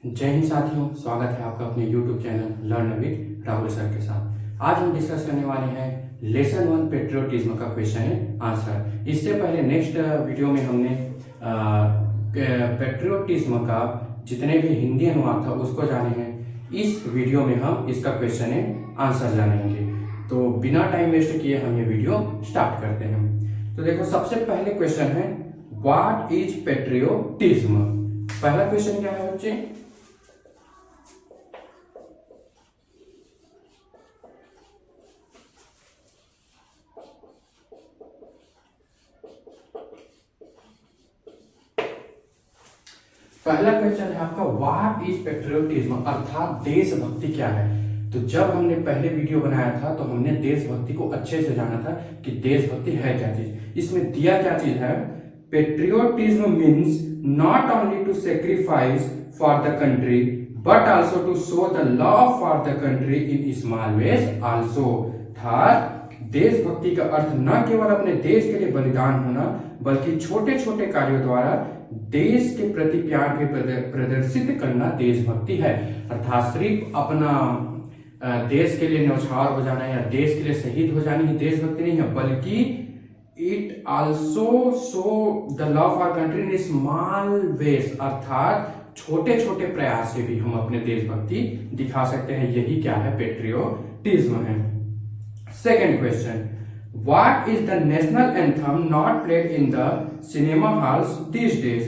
जय हिंद साथियों, स्वागत है आपका अपने YouTube channel learn with Rahul sir के साथ। आज हम डिस्कस करने वाले हैं लेसन 1 पेट्रियोटिज्म का क्वेश्चन एंड आंसर। इससे पहले नेक्स्ट वीडियो में हमने पेट्रियोटिज्म का जितने भी हिंदी अनुवाद था उसको जाने हैं। इस वीडियो में हम इसका क्वेश्चन एंड आंसर जानेंगे। तो बिना टाइम वेस्ट किए हम ये वीडियो स्टार्ट करते हैं। तो देखो, सबसे पहले क्वेश्चन है व्हाट इज पेट्रियोटिज्म। पहला क्वेश्चन क्या है बच्चे? पहला क्वेश्चन है आपका व्हाट इज पेट्रियोटिज्म, अर्थात देशभक्ति क्या है। तो जब हमने पहले वीडियो बनाया था तो हमने देशभक्ति को अच्छे से जाना था कि देशभक्ति है क्या चीज। इसमें दिया क्या चीज है, patriotism means not only to sacrifice for the country but also to show the love for the country in small ways also. था देशभक्ति का अर्थ न केवल अपने देश के लिए बलिदान होना बल्कि छोटे छोटे कार्यों द्वारा देश के प्रति प्यार भी प्रदर्शित करना देशभक्ति है। अर्थात सिर्फ अपना देश के लिए न्यौछावर हो जाना या देश के लिए शहीद हो जाना ही देशभक्ति नहीं है, बल्कि it also show the love for country in small ways, अर्थात छोटे छोटे प्रयास से भी हम अपने देशभक्ति दिखा सकते हैं। यही क्या है, पेट्रियोटिज्म है। Second question, What is the national anthem not played in the cinema halls these days?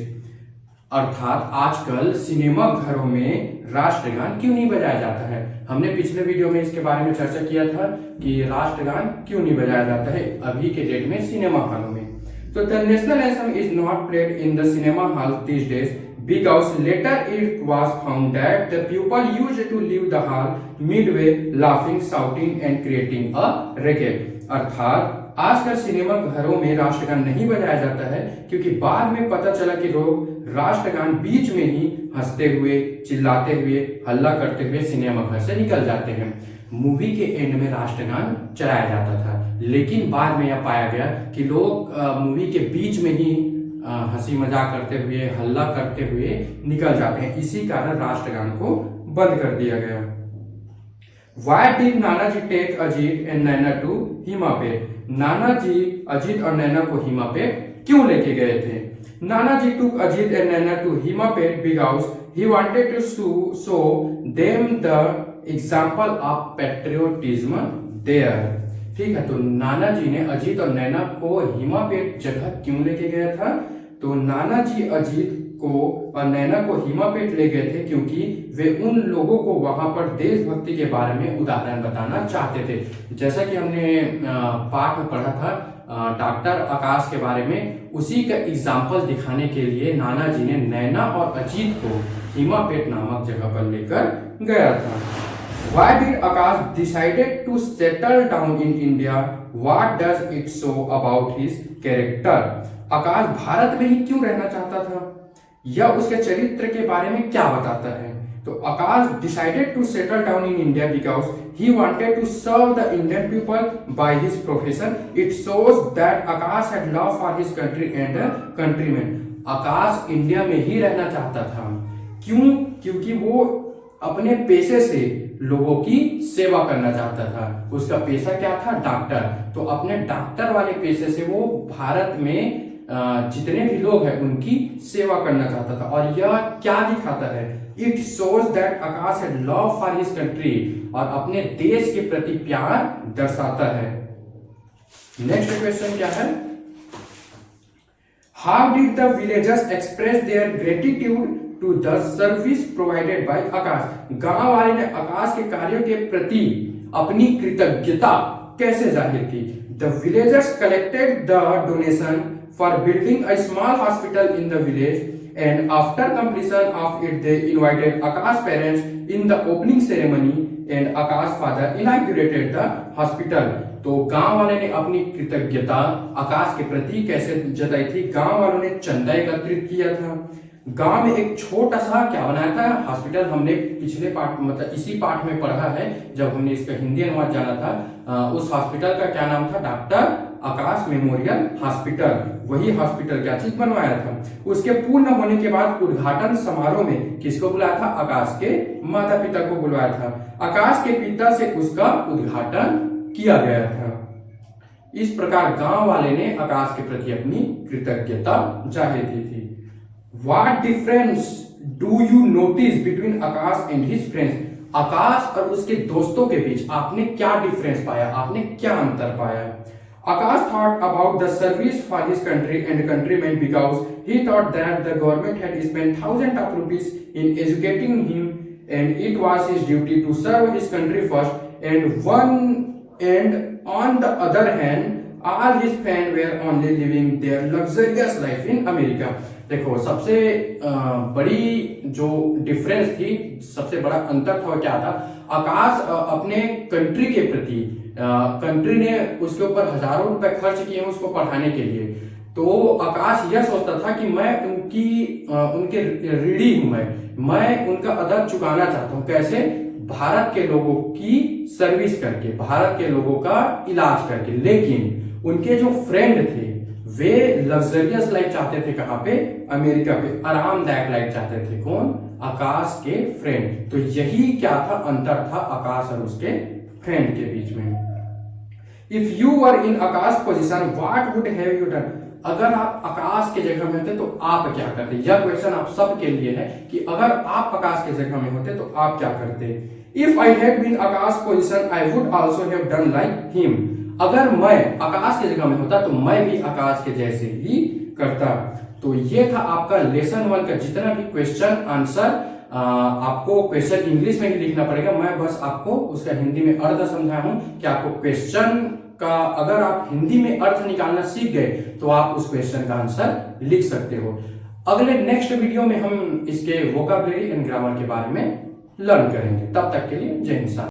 अर्थात आजकल सिनेमा घरों में राष्ट्रगान क्यों नहीं बजाया जाता है। हमने पिछले वीडियो में इसके बारे में चर्चा किया था कि राष्ट्रगान क्यों नहीं बजाया जाता है अभी के डेट में सिनेमा हॉलों में। तो the national anthem is not played in the cinema hall this days because later it was found that the people used to leave the hall midway laughing, shouting and creating a racket। अर्थात आजकल cinema घरों में राष्ट्रगान नहीं बजाया जाता है क्योंकि बाद में पता चला कि लोग राष्ट्रगान बीच में ही हंसते हुए, चिल्लाते हुए, हल्ला करते हुए सिनेमा घर से निकल जाते हैं। मूवी के एंड में राष्ट्रगान चलाया जाता था, लेकिन बाद में यह पाया गया कि लोग मूवी के बीच में ही हंसी मजाक करते हुए, हल्ला करते हुए निकल जाते हैं। इसी कारण राष्ट्रगान को बंद कर दिया गया। Why did Nanaji take Ajit and Naina to Himapet? Nanaji Ajit और नैना को हिमापेट क्यों लेके गए थे? Nanaji took Ajit and Naina to Himapet because he wanted to show them the example of patriotism there। ठीक है, तो नाना जी ने अजीत और नैना को हिमापेट जगह क्यों लेके गया था? तो नाना जी अजीत को और नैना को हिमापेट ले गए थे क्योंकि वे उन लोगों को वहां पर देशभक्ति के बारे में उदाहरण बताना चाहते थे। जैसा कि हमने पाठ में पढ़ा था डॉक्टर आकाश के बारे में, उसी का एग्जाम्पल दिखाने के लिए नाना जी ने नैना और अजीत को हिमापेट नामक जगह पर लेकर गया था। Why did Akash decided to settle down in India? What does it show about his character? आकाश भारत में ही क्यों रहना चाहता था? यह उसके चरित्र के बारे में क्या बताता है? तो आकाश decided to settle down in India because he wanted to serve the Indian people by his profession. It shows that Akash had love for his country and countrymen. Akash India में ही रहना चाहता था। क्यों? क्योंकि वो अपने पेशे से लोगों की सेवा करना चाहता था। उसका पेशा क्या था? डॉक्टर। तो अपने डॉक्टर वाले पेशे से वो भारत में जितने भी लोग हैं उनकी सेवा करना चाहता था। और यह क्या दिखाता है? It shows that Akash had love for his country, और अपने देश के प्रति प्यार दर्शाता है। नेक्स्ट क्वेश्चन क्या है? How did the villagers express their gratitude to the service provided by Akash? गांव वाले ने आकाश के कार्यों के प्रति अपनी कृतज्ञता कैसे जाहिर की? The villagers collected the donation for building a small hospital in the village and after completion of it they invited Akash parents in the opening ceremony and Akash father inaugurated the hospital. तो गांव वाले ने अपनी कृतज्ञता आकाश के प्रति कैसे जताई थी? गांव वालों ने चंदा एकत्रित किया था। गांव में एक छोटा सा क्या बनाया था? हॉस्पिटल। हमने पिछले पाठ मतलब इसी पाठ में पढ़ा है जब हमने इसका हिंदी अनुवाद जाना था। उस हॉस्पिटल का क्या नाम था? डॉक्टर आकाश मेमोरियल हॉस्पिटल, वही हॉस्पिटल क्या चीज बनवाया था। उसके पूर्ण होने के बाद उद्घाटन समारोह में किसको बुलाया था, आकाश के माता पिता को बुलाया था। आकाश के पिता से उसका उद्घाटन किया गया था। इस प्रकार गांव वाले ने आकाश के प्रति अपनी कृतज्ञता जाहिर की थी। What difference do you notice between Akash and his friends? आकाश और उसके दोस्तों के बीच आपने क्या डिफरेंस पाया, आपने क्या अंतर पाया। आकाश thought about the service for his country and countrymen because he thought that the government had spent thousands of rupees in educating him and it was his duty to serve his country first and on the other hand all his friends were only living their luxurious life in America। देखो सबसे बड़ी जो difference थी, सबसे बड़ा अंतर था क्या था, आकाश अपने कंट्री के प्रति कंट्री ने उसके ऊपर हजारों रुपए खर्च किए उसको पढ़ाने के लिए, तो आकाश यह सोचता था कि मैं उनके ऋणी हूं, मैं उनका अदा चुकाना चाहता हूं। कैसे, भारत के लोगों की सर्विस करके, भारत के लोगों का इलाज करके। लेकिन उनके जो फ्रेंड थे वे लग्जरियस लाइफ चाहते थे, कहां पे, अमेरिका पे, आरामदायक लाइफ चाहते थे। कौन, आकाश के फ्रेंड। तो यही क्या था, अंतर था आकाश और उसके फ्रेंड के बीच में। If you were in Akash position what would have you done? अगर आप आकाश के जगह में होते तो आप क्या करते। यह क्वेश्चन आप सबके लिए है कि अगर आप आकाश के जगह में होते तो आप क्या करते। If I had been Akash position I would also have done like him. अगर मैं आकाश के जगह में होता तो मैं भी आकाश के जैसे ही करता। तो ये था आपका लेसन 1 का जितना भी क्वेश्चन आंसर। आपको क्वेश्चन इंग्लिश में ही लिखना पड़ेगा, मैं बस आपको उसका हिंदी में अर्थ समझाया हूं कि आपको क्वेश्चन का अगर आप हिंदी में अर्थ निकालना सीख गए तो आप उस क्वेश्चन का आंसर लिख सकते हो। अगले नेक्स्ट वीडियो में हम इसके वोकैबुलरी एंड ग्रामर के बारे में लर्न करेंगे। तब तक के लिए जय हिंद।